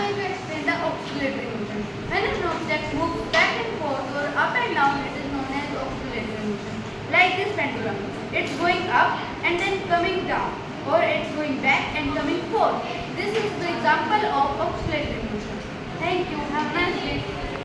going to explain the oscillatory motion. When an object moves back and forth or up and down, it is known as oscillatory motion. Like this pendulum, it's going up and then coming down, or it's going back and coming forth. This is the example of oscillatory motion.